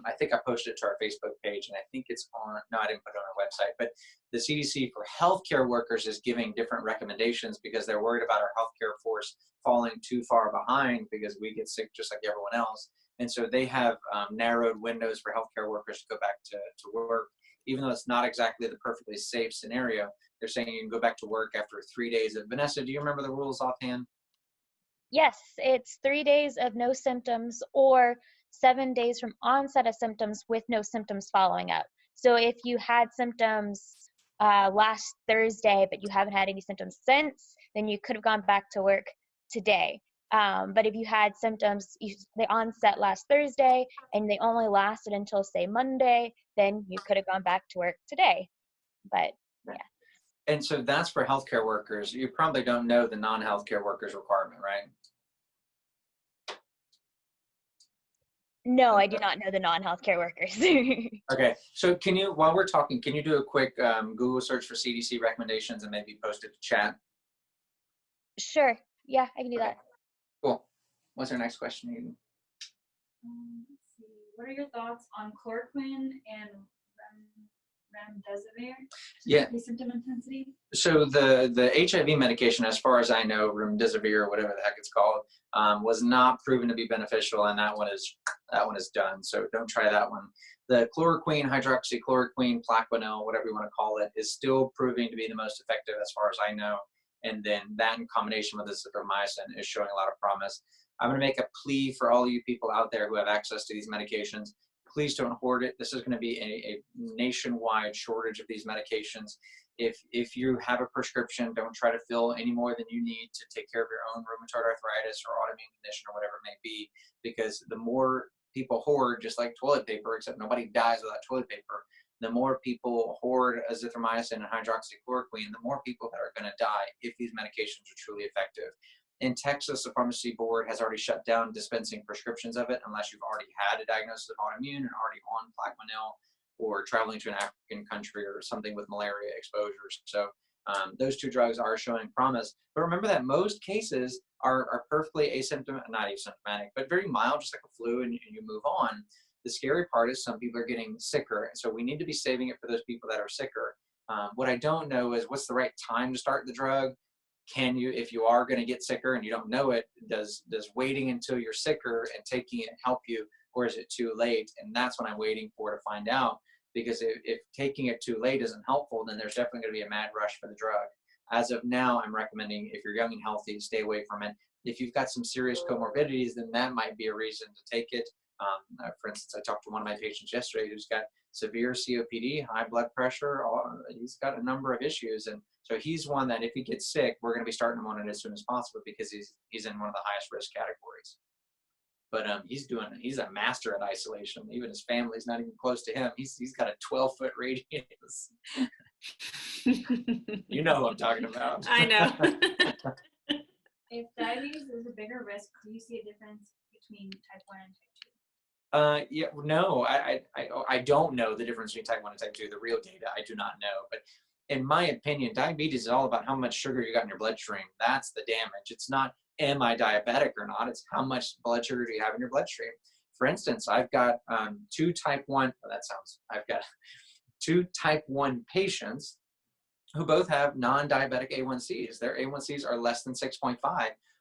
I think I posted it to our Facebook page, and I think it's on, no, I didn't put it on our website, but the CDC for healthcare workers is giving different recommendations because they're worried about our healthcare force falling too far behind because we get sick just like everyone else. And so they have narrowed windows for healthcare workers to go back to work. Even though it's not exactly the perfectly safe scenario, they're saying you can go back to work after 3 days. Vanessa, do you remember the rules offhand? Yes, it's 3 days of no symptoms or 7 days from onset of symptoms with no symptoms following up. So if you had symptoms last Thursday, but you haven't had any symptoms since, then you could have gone back to work today. But if you had symptoms, they onset last Thursday and they only lasted until, say, Monday, then you could have gone back to work today. But yeah. And so that's for healthcare workers. You probably don't know the non-healthcare workers requirement, right? No, I do not know the non-healthcare workers. Okay, so can you, while we're talking, can you do a quick Google search for CDC recommendations and maybe post it to chat? Sure. Yeah, I can do Okay. that. Cool. What's our next question, Eden? Let's see. What are your thoughts on chloroquine and remdesivir? Yeah. Symptom intensity. So the HIV medication, as far as I know, remdesivir or whatever the heck it's called, was not proven to be beneficial, and that one is done. So don't try that one. The chloroquine, hydroxychloroquine, Plaquenil, whatever you want to call it, is still proving to be the most effective as far as I know. And then that in combination with azithromycin is showing a lot of promise. I'm going to make a plea for all you people out there who have access to these medications. Please don't hoard it. This is going to be a nationwide shortage of these medications. If you have a prescription, don't try to fill any more than you need to take care of your own rheumatoid arthritis or autoimmune condition or whatever it may be, because the more people hoard, just like toilet paper, except nobody dies without toilet paper, the more people hoard azithromycin and hydroxychloroquine, the more people that are going to die if these medications are truly effective. In Texas, the pharmacy board has already shut down dispensing prescriptions of it unless you've already had a diagnosis of autoimmune and already on Plaquenil or traveling to an African country or something with malaria exposures. So those two drugs are showing promise. But remember that most cases are perfectly not asymptomatic, but very mild, just like a flu, and you move on. The scary part is some people are getting sicker. And so we need to be saving it for those people that are sicker. What I don't know is what's the right time to start the drug. Can you, if you are going to get sicker and you don't know it, does waiting until you're sicker and taking it help you, or is it too late? And that's what I'm waiting for to find out, because if taking it too late isn't helpful, then there's definitely going to be a mad rush for the drug. As of now, I'm recommending if you're young and healthy, stay away from it. If you've got some serious comorbidities, then that might be a reason to take it. For instance, I talked to one of my patients yesterday who's got severe COPD, high blood pressure. He's got a number of issues. And so he's one that if he gets sick, we're going to be starting him on it as soon as possible, because he's in one of the highest risk categories. But he's a master at isolation. Even his family's not even close to him. He's got a 12-foot radius. You know who I'm talking about. I know. If diabetes is a bigger risk, do you see a difference between type 1 and type 2? Yeah, no, I don't know the difference between type 1 and type 2. The real data, I do not know. But in my opinion, diabetes is all about how much sugar you got in your bloodstream. That's the damage. It's not, am I diabetic or not? It's how much blood sugar do you have in your bloodstream. For instance, I've got I've got two type 1 patients who both have non-diabetic A1Cs. Their A1Cs are less than 6.5.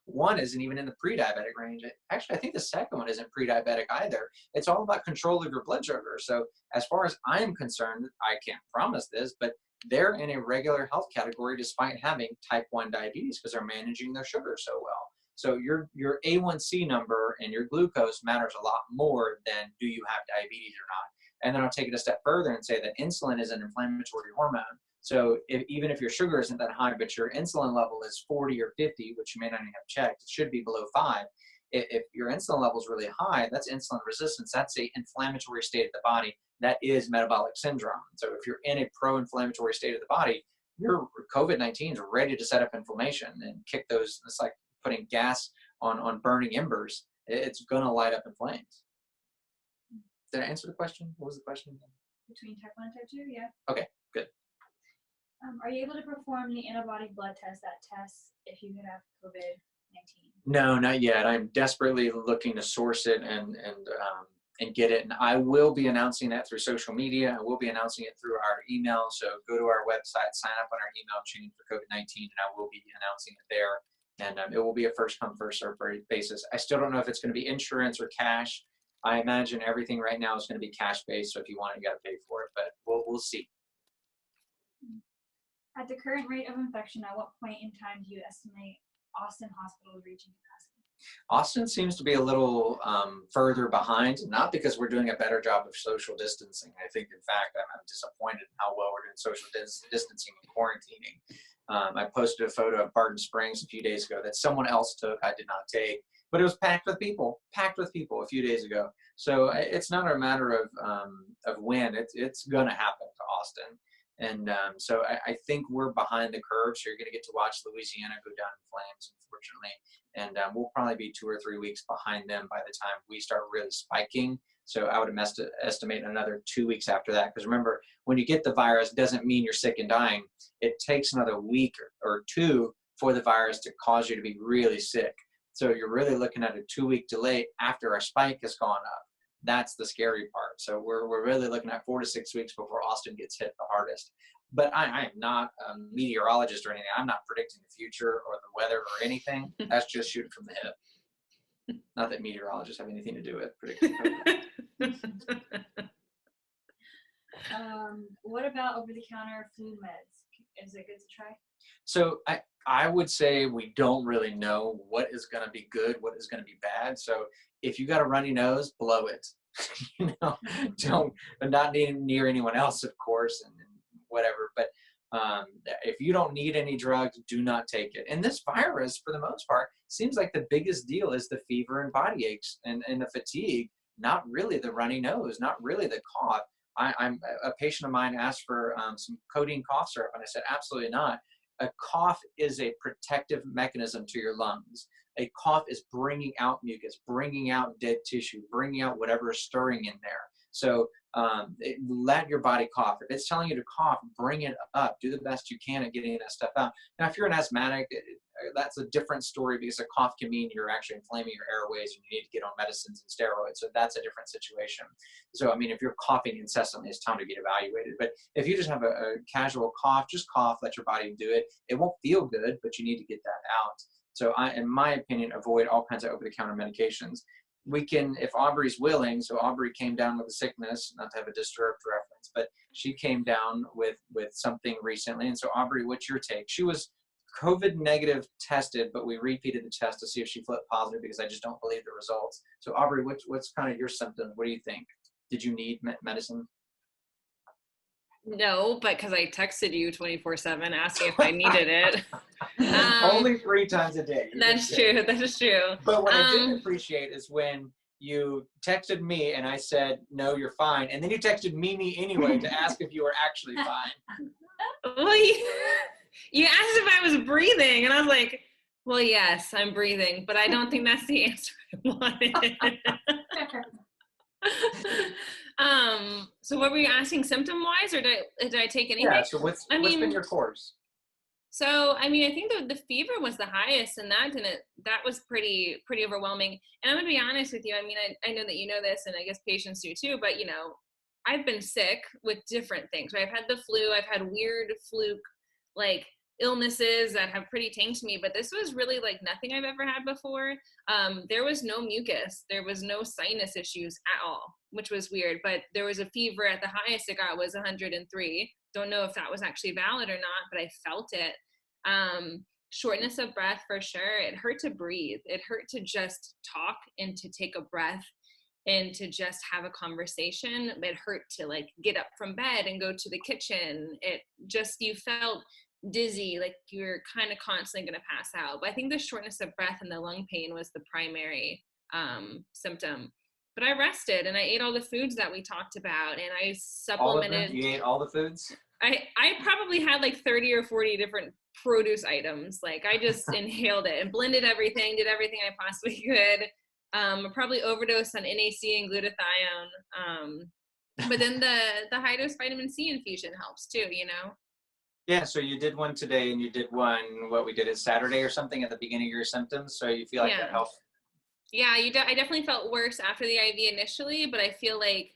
One isn't even in the pre-diabetic range. Actually, I think the second one isn't pre-diabetic either. It's all about control of your blood sugar. So as far as I'm concerned, I can't promise this, but they're in a regular health category despite having type 1 diabetes, because they're managing their sugar so well. So your A1C number and your glucose matters a lot more than do you have diabetes or not. And then I'll take it a step further and say that insulin is an inflammatory hormone. So even if your sugar isn't that high, but your insulin level is 40 or 50, which you may not even have checked, it should be below 5. If your insulin level is really high, that's insulin resistance. That's an inflammatory state of the body. That is metabolic syndrome. So if you're in a pro-inflammatory state of the body, your COVID-19 is ready to set up inflammation and kick those. It's like putting gas on burning embers. It's going to light up in flames. Did I answer the question? What was the question again? Between type 1 and type 2, yeah. Okay, good. Are you able to perform the antibody blood test that tests if you could have COVID-19? No, not yet. I'm desperately looking to source it and get it. And I will be announcing that through social media. I will be announcing it through our email. So go to our website, sign up on our email chain for COVID-19, and I will be announcing it there. And it will be a first come, first served basis. I still don't know if it's going to be insurance or cash. I imagine everything right now is going to be cash based. So if you want it, you got to pay for it, but we'll see. At the current rate of infection, at what point in time do you estimate Austin Hospital reaching capacity? Austin seems to be a little further behind, not because we're doing a better job of social distancing. I think, in fact, I'm disappointed in how well we're doing social distancing and quarantining. I posted a photo of Barton Springs a few days ago that someone else took. I did not take, but it was packed with people a few days ago. So it's not a matter of when. It's going to happen to Austin. And so I think we're behind the curve. So you're going to get to watch Louisiana go down in flames. unfortunately. And we'll probably be 2 or 3 weeks behind them by the time we start really spiking. So I would estimate another 2 weeks after that. Because remember, when you get the virus, it doesn't mean you're sick and dying. It takes another week or two for the virus to cause you to be really sick. So you're really looking at a 2-week delay after our spike has gone up. That's the scary part. So we're really looking at 4 to 6 weeks before Austin gets hit the hardest. But I am not a meteorologist or anything. I'm not predicting the future or the weather or anything. That's just shooting from the hip. Not that meteorologists have anything to do with predicting COVID. What about over-the-counter flu meds? Is it good to try? So I would say we don't really know what is going to be good, what is going to be bad. So if you got a runny nose, blow it. Don't not near anyone else, of course, and whatever. But if you don't need any drugs, do not take it. And this virus, for the most part, seems like the biggest deal is the fever and body aches and the fatigue, not really the runny nose, not really the cough. I'm a patient of mine asked for some codeine cough syrup, and I said, absolutely not. A cough is a protective mechanism to your lungs. A cough is bringing out mucus, bringing out dead tissue, bringing out whatever is stirring in there. So let your body cough. If it's telling you to cough, bring it up. Do the best you can at getting that stuff out. Now, if you're an asthmatic, that's a different story, because a cough can mean you're actually inflaming your airways and you need to get on medicines and steroids. So that's a different situation. So, I mean, if you're coughing incessantly, it's time to get evaluated. But if you just have a casual cough, just cough, let your body do it. It won't feel good, but you need to get that out. So in my opinion, avoid all kinds of over-the-counter medications. We can, if Aubrey's willing, so Aubrey came down with a sickness, not to have a disturbed reference, but she came down with something recently. And so Aubrey, what's your take? She was COVID negative tested, but we repeated the test to see if she flipped positive, because I just don't believe the results. So Aubrey, what's kind of your symptoms? What do you think? Did you need medicine? No, but because I texted you 24/7 asking if I needed it. Only 3 times a day. That's true. That is true. But what I didn't appreciate is when you texted me and I said, no, you're fine. And then you texted me anyway to ask if you were actually fine. Well, you asked if I was breathing, and I was like, well, yes, I'm breathing, but I don't think that's the answer I wanted. So what were you asking, symptom-wise, or did I take anything? Yeah, so what's been your course? So, I mean, I think the fever was the highest, and that was pretty overwhelming. And I'm going to be honest with you. I mean, I know that you know this, and I guess patients do too, but, I've been sick with different things. Right? I've had the flu. I've had weird fluke, like, illnesses that have pretty tanked me, but this was really like nothing I've ever had before. There was no mucus. There was no sinus issues at all, which was weird, but there was a fever. At the highest it got was 103. Don't know if that was actually valid or not, but I felt it. Shortness of breath for sure. It hurt to breathe. It hurt to just talk and to take a breath and to just have a conversation. It hurt to like get up from bed and go to the kitchen. It just, you felt dizzy, like you're kind of constantly going to pass out. But I think the shortness of breath and the lung pain was the primary symptom. But I rested and I ate all the foods that we talked about, and I supplemented. All of them? You ate all the foods? I probably had like 30 or 40 different produce items. Like I just inhaled it and blended everything, did everything I possibly could. I probably overdosed on NAC and glutathione. But then the high dose vitamin C infusion helps too, Yeah, so you did one today, and you did one, we did it Saturday or something at the beginning of your symptoms, so you feel like that helped? Yeah, I definitely felt worse after the IV initially, but I feel like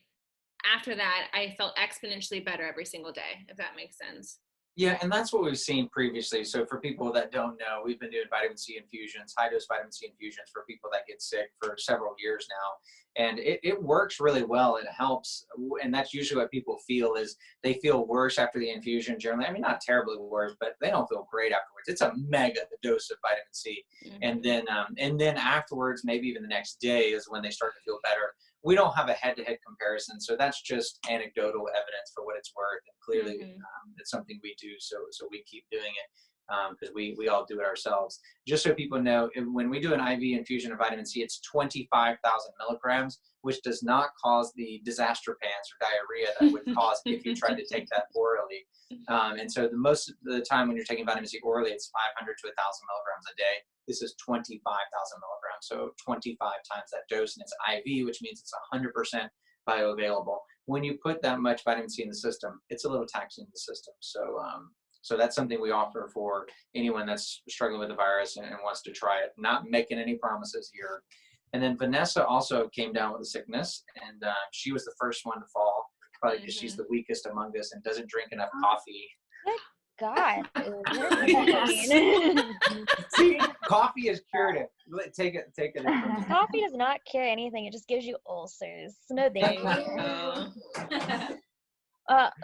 after that, I felt exponentially better every single day, if that makes sense. Yeah, and that's what we've seen previously. So for people that don't know, we've been doing vitamin C infusions, high-dose vitamin C infusions for people that get sick for several years now. And it works really well. It helps. And that's usually what people feel, is they feel worse after the infusion generally. I mean, not terribly worse, but they don't feel great afterwards. It's a mega dose of vitamin C. Mm-hmm. And then afterwards, maybe even the next day, is when they start to feel better. We don't have a head-to-head comparison, so that's just anecdotal evidence for what it's worth. And clearly, it's something we do, so we keep doing it. because we all do it ourselves. Just so people know, when we do an IV infusion of vitamin C, it's 25,000 milligrams, which does not cause the disaster pants or diarrhea that would cause if you tried to take that orally. And so the most of the time when you're taking vitamin C orally, it's 500 to 1,000 milligrams a day. This is 25,000 milligrams, so 25 times that dose, and it's IV, which means it's 100% bioavailable. When you put that much vitamin C in the system, it's a little taxing the system. So that's something we offer for anyone that's struggling with the virus and wants to try it. Not making any promises here. And then Vanessa also came down with a sickness, and she was the first one to fall, probably because she's the weakest among us and doesn't drink enough coffee. Good God. See, coffee is curative. Take it. Coffee does not cure anything. It just gives you ulcers. No, thank you.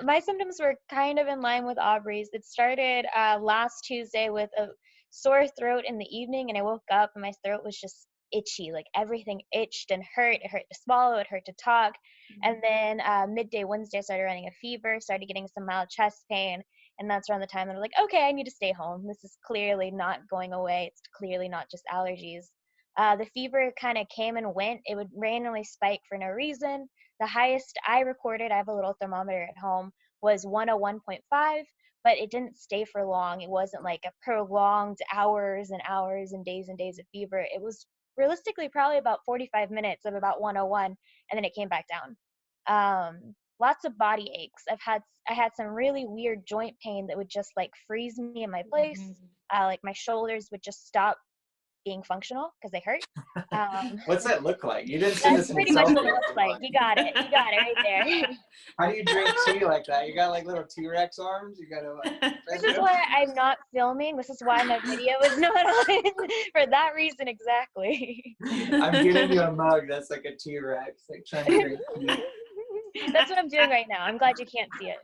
My symptoms were kind of in line with Aubrey's. It started last Tuesday with a sore throat in the evening, and I woke up and my throat was just itchy. Like everything itched and hurt. It hurt to swallow. It hurt to talk. And then midday Wednesday, I started running a fever, started getting some mild chest pain. And that's around the time that I'm like, okay, I need to stay home. This is clearly not going away. It's clearly not just allergies. The fever kind of came and went. It would randomly spike for no reason. The highest I recorded, I have a little thermometer at home, was 101.5, but it didn't stay for long. It wasn't like a prolonged hours and hours and days of fever. It was realistically probably about 45 minutes of about 101, and then it came back down. Lots of body aches. I had some really weird joint pain that would just like freeze me in my place. Like my shoulders would just stop being functional because they hurt. What's that look like? You didn't see That's this in pretty the much selfie. what it looks like. You got it right there. How do you drink tea like that? You got like little T-Rex arms? You got to like... This is why I'm not filming. This is why my video is not on. For that reason exactly. I'm getting you a mug that's like a T-Rex, like trying to drink tea. That's what I'm doing right now. I'm glad you can't see it.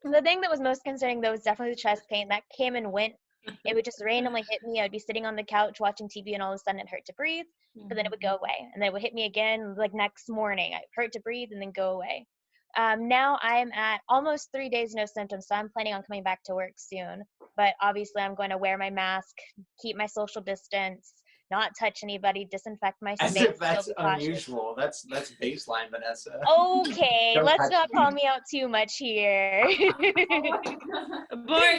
The thing that was most concerning though was definitely the chest pain. That came and went. It would just randomly hit me. I would be sitting on the couch watching TV and all of a sudden it hurt to breathe, but then it would go away. And then it would hit me again like next morning. I hurt to breathe and then go away. Now I'm at almost 3 days no symptoms, so I'm planning on coming back to work soon. But obviously I'm going to wear my mask, keep my social distance, not touch anybody, disinfect my space. As if that's unusual. That's baseline, Vanessa. Okay, let's not call me out too much here. Abort.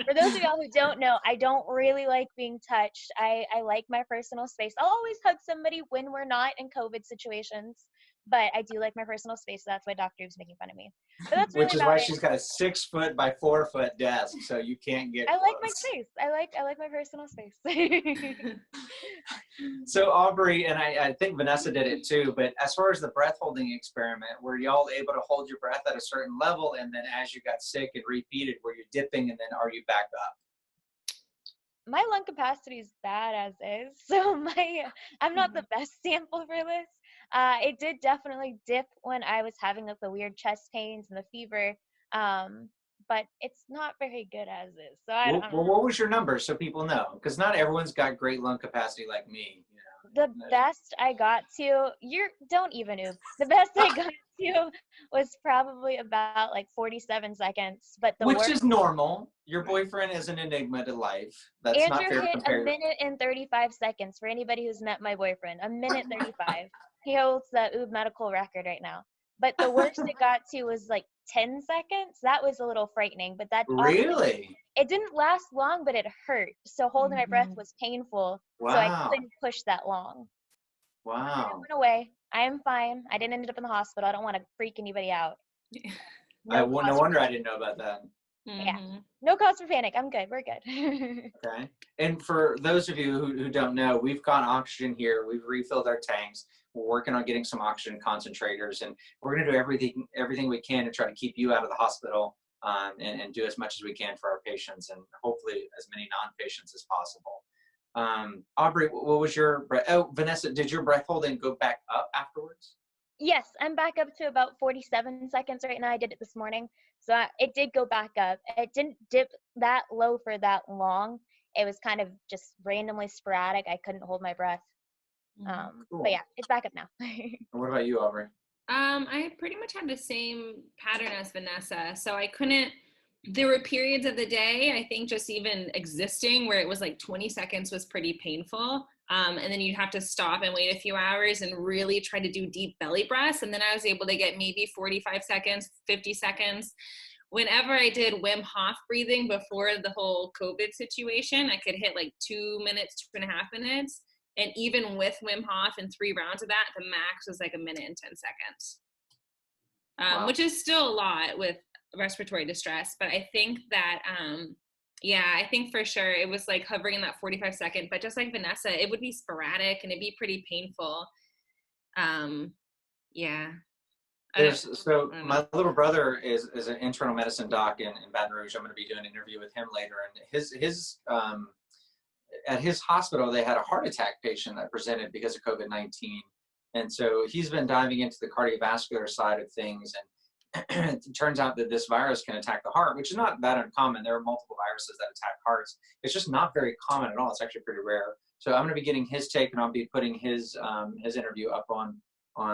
For those of y'all who don't know, I don't really like being touched. I like my personal space. I'll always hug somebody when we're not in COVID situations, but I do like my personal space. So that's why Dr. Oube's making fun of me. But that's really Which is why she's got a 6 foot by 4 foot desk, so you can't get I close. like my space. I like my personal space. So Aubrey, and I think Vanessa did it too, but as far as the breath holding experiment, were y'all able to hold your breath at a certain level, and then as you got sick it repeated, were you dipping, and then are you back up? My lung capacity is bad as is, so I'm not the best sample for this. It did definitely dip when I was having like the weird chest pains and the fever, but it's not very good as is. So I don't know. What was your number so people know? Because not everyone's got great lung capacity like me. You know? The best I got to, don't even Oubre. The best I got to was probably about like 47 seconds. But which is normal. Your boyfriend is an enigma to life. That's Andrew not fair hit compared. A minute and 35 seconds for anybody who's met my boyfriend. A minute 35. He holds the Oubre medical record right now. But the worst it got to was like 10 seconds. That was a little frightening. But that really? It didn't last long, but it hurt. So holding my breath was painful. Wow. So I couldn't push that long. Wow. It went away. I am fine. I didn't end up in the hospital. I don't want to freak anybody out. No wonder I didn't know about that. Yeah. No cause for panic. I'm good. We're good. Okay. And for those of you who don't know, we've got oxygen here. We've refilled our tanks. We're working on getting some oxygen concentrators, and we're going to do everything we can to try to keep you out of the hospital and do as much as we can for our patients, and hopefully as many non-patients as possible. Aubrey, what was your breath? Oh, Vanessa, did your breath holding go back up afterwards? Yes, I'm back up to about 47 seconds right now. I did it this morning. So it did go back up. It didn't dip that low for that long. It was kind of just randomly sporadic. I couldn't hold my breath. Cool. But yeah, it's back up now. What about you, Aubrey? I pretty much had the same pattern as Vanessa. So there were periods of the day, I think just even existing, where it was like 20 seconds was pretty painful. And then you'd have to stop and wait a few hours and really try to do deep belly breaths. And then I was able to get maybe 45 seconds, 50 seconds. Whenever I did Wim Hof breathing before the whole COVID situation, I could hit like 2 minutes, 2.5 minutes. And even with Wim Hof and 3 rounds of that, the max was like 1 minute and 10 seconds, Wow. which is still a lot with respiratory distress. But I think that, I think for sure it was like hovering in that 45 second, but just like Vanessa, it would be sporadic and it'd be pretty painful. So my little brother is an internal medicine doc in Baton Rouge. I'm going to be doing an interview with him later. And at his hospital, they had a heart attack patient that presented because of COVID-19. And so he's been diving into the cardiovascular side of things. And it turns out that this virus can attack the heart, which is not that uncommon. There are multiple viruses that attack hearts. It's just not very common at all. It's actually pretty rare. So I'm going to be getting his take, and I'll be putting his interview up on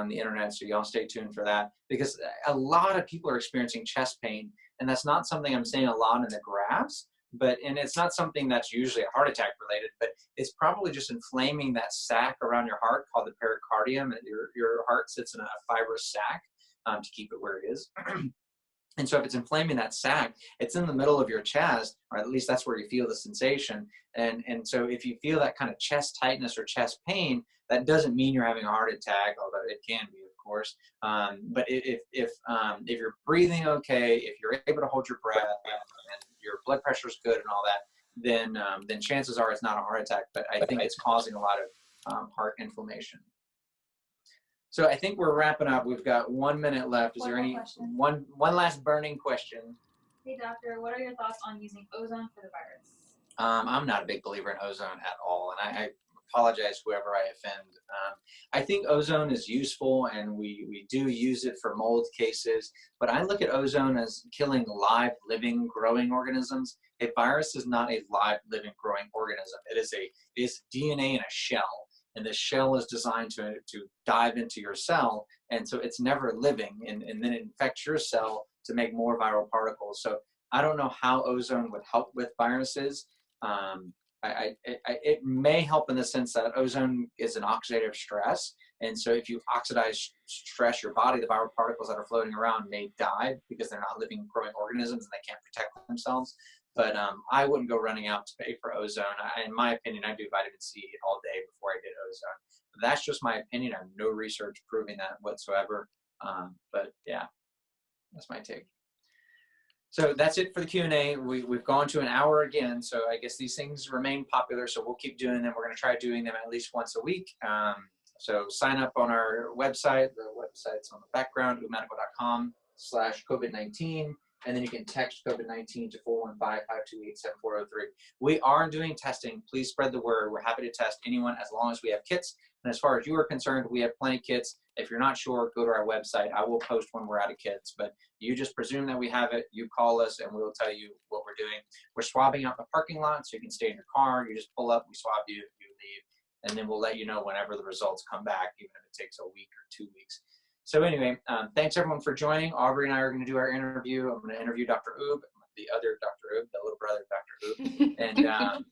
the internet. So y'all stay tuned for that, because a lot of people are experiencing chest pain, and that's not something I'm seeing a lot in the graphs. And it's not something that's usually a heart attack related, but it's probably just inflaming that sac around your heart called the pericardium. And your heart sits in a fibrous sac to keep it where it is. And so if it's inflaming that sac, it's in the middle of your chest, or at least that's where you feel the sensation. And so if you feel that kind of chest tightness or chest pain, that doesn't mean you're having a heart attack, although it can be, of course. But if you're breathing okay, if you're able to hold your breath, and your blood pressure is good and all that, then chances are it's not a heart attack. But I think it's causing a lot of heart inflammation. So I think we're wrapping up. We've got 1 minute left. Is there any one last burning question? Hey doctor, what are your thoughts on using ozone for the virus? I'm not a big believer in ozone at all, and I apologize whoever I offend. I think ozone is useful, and we do use it for mold cases, but I look at ozone as killing live, living, growing organisms. A virus is not a live, living, growing organism. It is DNA in a shell, and the shell is designed to dive into your cell, and so it's never living, and then it infects your cell to make more viral particles. So I don't know how ozone would help with viruses. It may help in the sense that ozone is an oxidative stress. And so if you oxidize stress your body, the viral particles that are floating around may die because they're not living, growing organisms and they can't protect themselves. But I wouldn't go running out to pay for ozone. In my opinion, I do vitamin C all day before I did ozone. But that's just my opinion. I have no research proving that whatsoever. But yeah, that's my take. So that's it for the Q&A. We've gone to an hour again, so I guess these things remain popular, so we'll keep doing them. We're going to try doing them at least once a week. So sign up on our website. The website's on the background, oobmedical.com/COVID-19, and then you can text COVID-19 to 415-528-7403. We are doing testing. Please spread the word. We're happy to test anyone as long as we have kits. And as far as you are concerned, we have plenty of kits. If you're not sure, go to our website. I will post when we're out of kits, but you just presume that we have it. You call us and we'll tell you what we're doing. We're swabbing out the parking lot, so you can stay in your car. You just pull up, we swab you, you leave, and then we'll let you know whenever the results come back, even if it takes a week or 2 weeks. So anyway, thanks everyone for joining. Aubrey and I are going to do our interview. I'm going to interview Dr. Oubre, the other Dr. Oubre, the little brother of Dr. Oubre,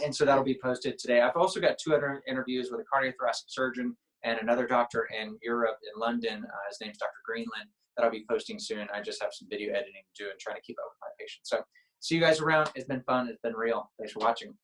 and so that'll be posted today. I've also got 2 other interviews with a cardiothoracic surgeon and another doctor in Europe, in London. His name's Dr. Greenland, that I'll be posting soon. I just have some video editing to do and trying to keep up with my patients. So see you guys around. It's been fun. It's been real. Thanks for watching.